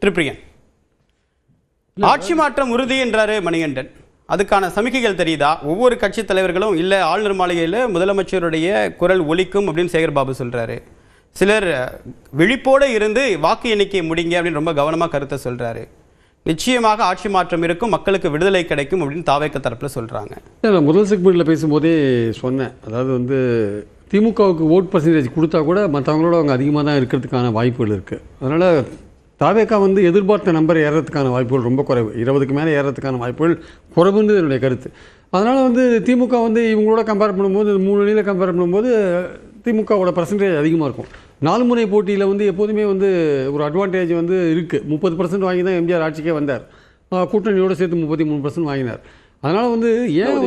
திருப்பிரியன், ஆட்சி மாற்றம் உறுதி என்றாரு மணிகண்டன். அதுக்கான சமிக்கைகள் தெரியுதா? ஒவ்வொரு கட்சி தலைவர்களும் இல்லை ஆளுநர் மாளிகையில் முதலமைச்சருடைய குரல் ஒலிக்கும் அப்படின்னு சேகர்பாபு சொல்றாரு. சிலர் விழிப்போடு இருந்து வாக்கு எண்ணிக்கையை முடிங்க அப்படின்னு ரொம்ப கவனமாக கருத்தை சொல்றாரு. நிச்சயமாக ஆட்சி மாற்றம் இருக்கும், மக்களுக்கு விடுதலை கிடைக்கும் அப்படின்னு தாவேக்க தரப்பில் சொல்றாங்க. முதல் செக்மெண்ட்டில் பேசும்போதே சொன்னேன், அதாவது திமுகவுக்கு ஓட் பர்சன்டேஜ் கொடுத்தா கூட மற்றவங்களோட அவங்க அதிகமாக தான் இருக்கிறதுக்கான வாய்ப்புகள் இருக்குது. அதனால் தாவேக்கா எதிர்பார்த்த நம்பர் ஏறதுக்கான வாய்ப்புகள் ரொம்ப குறைவு, 20க்கு மேலே ஏறதுக்கான வாய்ப்புகள் குறைவுன்னு என்னுடைய கருத்து. அதனால் திமுக இவங்களோட கம்பேர் பண்ணும்போது 3 அணியில் கம்பேர் பண்ணும்போது திமுகவோட பர்சன்டேஜ் அதிகமாக இருக்கும். 4 முனை போட்டியில் எப்போதுமே ஒரு அட்வான்டேஜ் இருக்குது. 30% வாங்கி தான் எம்ஜிஆர் ஆட்சிக்கே வந்தார். கூட்டணியோடு சேர்த்து 33% வாங்கினார். அதனால் ஏன்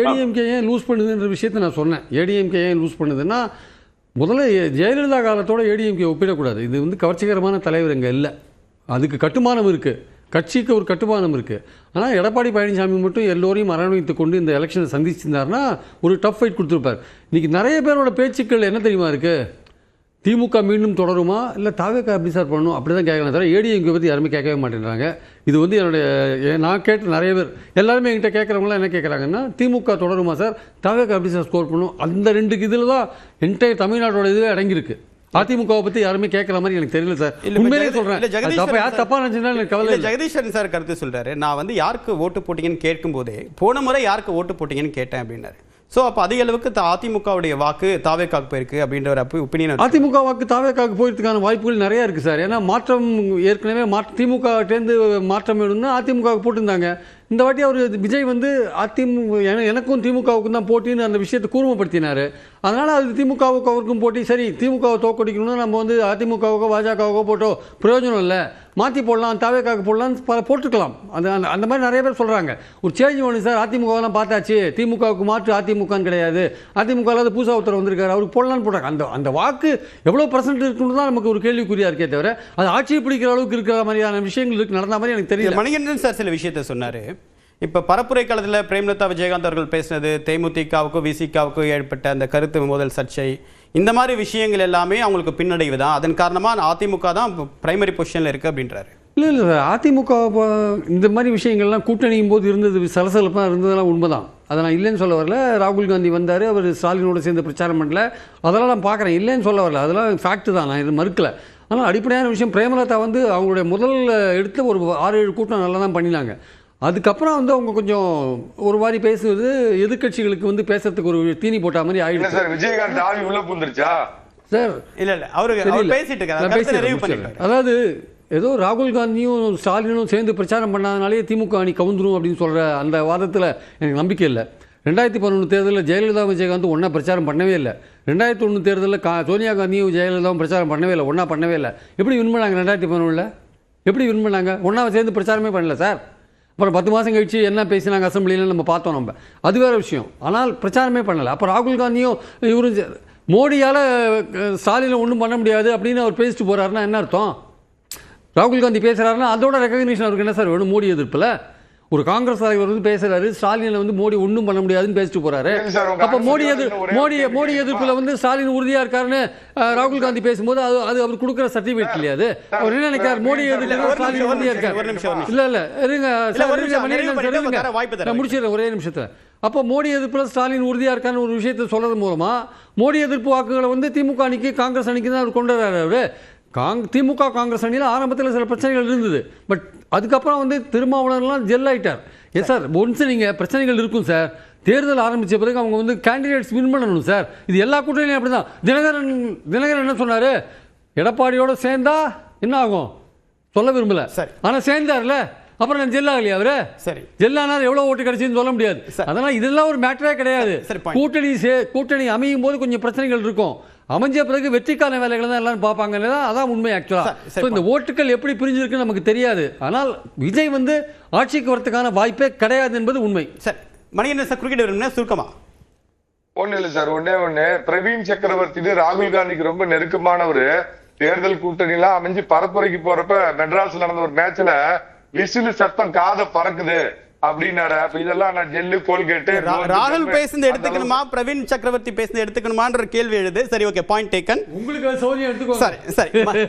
ஏடிஎம்கே ஏன் லூஸ் பண்ணுதுன்ற விஷயத்தை நான் சொன்னேன். ஏடிஎம்கே ஏன் லூஸ் பண்ணுதுன்னா, முதல்ல ஜெயலலிதா காலத்தோட ஏடிஎம்கே ஒப்பிடக்கூடாது. இது கவர்ச்சிகரமான தலைவர் இங்கே இல்லை. அதுக்கு கட்டுமானம் இருக்குது, கட்சிக்கு ஒரு கட்டுமானம் இருக்குது. ஆனால் எடப்பாடி பழனிசாமி மட்டும் எல்லோரையும் அரவணைத்து கொண்டு இந்த எலெக்ஷனை சந்திச்சிருந்தாருன்னா ஒரு டஃப் ஃபைட் கொடுத்துருப்பார். இன்றைக்கி நிறைய பேரோட பேச்சுக்கள் என்ன தெரியுமா இருக்குது? திமுக மீண்டும் தொடருமா, இல்லை தாவேக்கா எப்படி சார் பண்ணணும் அப்படி தான் கேட்கலாம். தவிர ஏடிஎம்கே பற்றி யாருமே கேட்கவே மாட்டேங்கிறாங்க. இது நான் கேட்ட நிறைய பேர் எல்லாருமே என்கிட்ட கேட்குறவங்களாம் என்ன கேட்குறாங்கன்னா, திமுக தொடருமா சார், தாவேக்கா எப்படி சார் ஸ்கோர் பண்ணணும், அந்த 2 இதில் தான் என்டையர் தமிழ்நாட்டோட இதுவே அடங்கியிருக்கு. அதிமுகவை பற்றி யாருமே கேட்குற மாதிரி எனக்கு தெரியல சார். உண்மையிலே சொல்கிறேன், யார் தப்பா நினைச்சுன்னா எனக்கு கவலை. ஜெகதீஷன் சார் கருத்து சொல்கிறாரு, நான் யாருக்கு ஓட்டு போட்டிங்கன்னு கேட்கும்போதே போன முறை யாருக்கு ஓட்டு போட்டிங்கன்னு கேட்டேன் அப்படின்னாரு. ஸோ அப்போ அதிக அளவுக்கு அதிமுகவுடைய வாக்கு தாவேக்காவுக்கு போயிருக்கு அப்படின்ற ஒரு ஒப்பீனியன். அதிமுக வாக்கு தாவேக்காவுக்கு போயிருக்கான வாய்ப்புகள் நிறைய இருக்குது சார். ஏன்னா மாற்றம் ஏற்கனவே திமுகட்டேருந்து மாற்றம் வேணும்னா அதிமுகவுக்கு போட்டிருந்தாங்க. இந்த வாட்டி அவர் விஜய் எனக்கும் திமுகவுக்கும் தான் போட்டின்னு அந்த விஷயத்தை கூர்மைப்படுத்தினார். அதனால் அது திமுகவுக்கு அவருக்கும் போட்டி. சரி, திமுகவை தோக்கடிக்கணும்னா நம்ம அதிமுகவுக்கோ பாஜகவுக்கோ போட்டோ பிரயோஜனம் இல்லை, மாற்றி போடலாம், தாவேக்காவுக்கு போடலான்னு போட்டுக்கலாம். அந்த மாதிரி நிறைய பேர் சொல்கிறாங்க. ஒரு சேஞ்ச் வேணும் சார், அதிமுகவெல்லாம் பார்த்தாச்சு, திமுகவுக்கு மாற்று அதிமுகன்னு கிடையாது, அதிமுகவில் பூசா உத்தரவு வந்திருக்காரு, அவருக்கு போடலான்னு போட்டாங்க. அந்த வாக்கு எவ்வளோ % இருக்குன்னு தான் நமக்கு ஒரு கேள்விக்குறியாக இருக்கே தவிர அது ஆட்சியை பிடிக்கிற அளவுக்கு இருக்கிற மாதிரியான விஷயங்கள் நடந்த மாதிரி எனக்கு தெரியல. மணிகண்டன் சார் சில விஷயத்த சொன்னார். இப்போ பரப்புரை காலத்தில் பிரேமலதா விஜயகாந்த் அவர்கள் பேசினது, தேமுதிகவுக்கும் விசிகாவுக்கும் ஏற்பட்ட அந்த கருத்து மோதல் சர்ச்சை, இந்த மாதிரி விஷயங்கள் எல்லாமே அவங்களுக்கு பின்னடைவு தான். அதன் காரணமாக அதிமுக தான் பிரைமரி பொசிஷனில் இருக்குது அப்படின்றாரு. இல்லை சார், அதிமுக இந்த மாதிரி விஷயங்கள்லாம் கூட்டணியும் போது இருந்தது, சலசலப்பாக இருந்ததெல்லாம் உண்மைதான். அதை நான் இல்லைன்னு சொல்ல வரல. ராகுல் காந்தி வந்தார், அவர் ஸ்டாலினோடு சேர்ந்து பிரச்சாரம் பண்ணல, அதெல்லாம் நான் பார்க்குறேன், இல்லைன்னு சொல்ல வரல, அதெல்லாம் ஃபேக்ட்டு தான், நான் இது மறுக்கலை. ஆனால் அடிப்படையான விஷயம், பிரேமலதா அவங்களுடைய முதல் எடுத்து ஒரு 6-7 கூட்டம் நல்லா தான் பண்ணினாங்க. அதுக்கப்புறம் அவங்க கொஞ்சம் ஒரு மாதிரி பேசுவது எதிர்கட்சிகளுக்கு பேசுறதுக்கு ஒரு தீனி போட்ட மாதிரி ஆயிடுச்சு சார். விஜயகாந்த் ஆவி உள்ள புந்துருச்சா சார்? இல்ல அவர் பேசிட்டு இருக்காரு. அதாவது ஏதோ ராகுல் காந்தியும் ஸ்டாலினும் சேர்ந்து பிரச்சாரம் பண்ணாதனாலே திமுக அணி கவுந்துரும் அப்படின்னு சொல்ற அந்த வாதத்தில் எனக்கு நம்பிக்கை இல்லை. 2011 தேர்தலில் ஜெயலலிதா விஜயகாந்த் ஒன்றா பிரச்சாரம் பண்ணவே இல்லை. 2001 தேர்தலில் சோனியா காந்தியும் ஜெயலலிதாவும் பிரச்சாரம் பண்ணவே இல்லை, ஒன்றா பண்ணவே இல்லை. எப்படி வின் பண்ணாங்க? 2011 எப்படி வின் பண்ணாங்க? ஒன்றா சேர்ந்து பிரச்சாரமே பண்ணல சார். அப்புறம் 10 மாதம் கழிச்சு என்ன பேசினாங்க அசம்பிளியில் நம்ம பார்த்தோம். நம்ம அது வேறு விஷயம். ஆனால் பிரச்சாரமே பண்ணலை. அப்போ ராகுல் காந்தியும் இவரும் மோடியால் ஸ்டாலினை ஒன்றும் பண்ண முடியாது அப்படின்னு அவர் பேசிட்டு போகிறாருன்னா என்ன அர்த்தம்? ராகுல் காந்தி பேசுகிறாருன்னா அதோட ரெகக்னிஷன் அவருக்கு என்ன சார் வேணும்? மோடி எதிர்ப்பில் ஒரு காங்கிரஸ் தலைவர் பேசுகிறாரு, ஸ்டாலினில் மோடி ஒன்றும் பண்ண முடியாதுன்னு பேசிட்டு போகிறாரு. அப்போ மோடி எதிர்ப்பில் ஸ்டாலின் உறுதியாக இருக்காருன்னு ராகுல் காந்தி பேசும்போது அது அவர் கொடுக்குற சர்டிஃபிகேட் இல்லையா? அது அவர் என்ன நினைக்கிறார்? மோடி எதிர்ப்பில் ஸ்டாலின் உறுதியாக இருக்காரு. இல்லை இருங்க, நான் முடிச்சிடுறேன் ஒரே நிமிஷத்தை. அப்போ மோடி எதிர்ப்பில் ஸ்டாலின் உறுதியாக இருக்கான்னு ஒரு விஷயத்தை சொல்கிறது மூலமாக மோடி எதிர்ப்பு வாக்குகளை திமுக அணிக்கு காங்கிரஸ் அணிக்கு தான் அவர் கொண்டு வர்றாரு. அவர் திமுக காங்கிரஸ் அணியில் ஆரம்பத்தில் சில பிரச்சனைகள் இருந்தது. பட் அதுக்கப்புறம் திருமாவளவன்லாம் ஜெல் ஆகிட்டார். எஸ் சார், ஒன்ஸ் நீங்கள் பிரச்சனைகள் இருக்கும் சார். தேர்தல் ஆரம்பித்த பிறகு அவங்க கேண்டிடேட்ஸ் வின் பண்ணணும் சார். இது எல்லா கூட்டணியும் அப்படி தான். தினகரன் என்ன சொன்னார்? எடப்பாடியோடு சேர்ந்தா என்ன ஆகும் சொல்ல விரும்பல, ஆனால் சேர்ந்தார்ல, அப்புறம் நான் ஜெல் ஆகலையா? அவரு சரி ஜெல்லானார் எவ்வளோ ஓட்டு கிடைச்சுன்னு சொல்ல முடியாது. அதனால் இதெல்லாம் ஒரு மேட்டரே கிடையாது. கூட்டணி அமையும் போது கொஞ்சம் பிரச்சனைகள் இருக்கும், அமைஞ்ச பிறகு வெற்றிக்கான வேலைகளை தான் எல்லாரும் பார்ப்பாங்க. அதான் உண்மை. ஆக்சுவலாக இந்த ஓட்டுகள் எப்படி பிரிஞ்சிருக்குன்னு நமக்கு தெரியாது. ஆனால் விஜய் ஆட்சிக்கு வரதுக்கான வாய்ப்பே கிடையாது என்பது உண்மை. சார் மணிகண்டன் சார் குறுக்கிட சுருக்கமா ஒண்ணு இல்லை சார், ஒண்ணே பிரவீன் சக்கரவர்த்தி ராகுல் காந்திக்கு ரொம்ப நெருக்கமானவர். தேர்தல் கூட்டணிலாம் அமைஞ்சு பரப்புரைக்கு போறப்ப மெட்ராஸ்ல நடந்த ஒரு மேட்ச்ல விசிலு சத்தம் காத பறக்குது அப்படின்னாரு. அப்ப இதெல்லாம் நான் ஜெல்லு கோல்கேட்டு ராகுல் பேசுனது எடுத்துக்கணுமா, பிரவீன் சக்கரவர்த்தி பேசுனது எடுத்துக்கணுமான்ற கேள்வி எழுது. சரி, ஓகே, பாயிண்ட் டேக்கன். உங்களுக்கு சௌரியம் எடுத்துக்கோ. சரி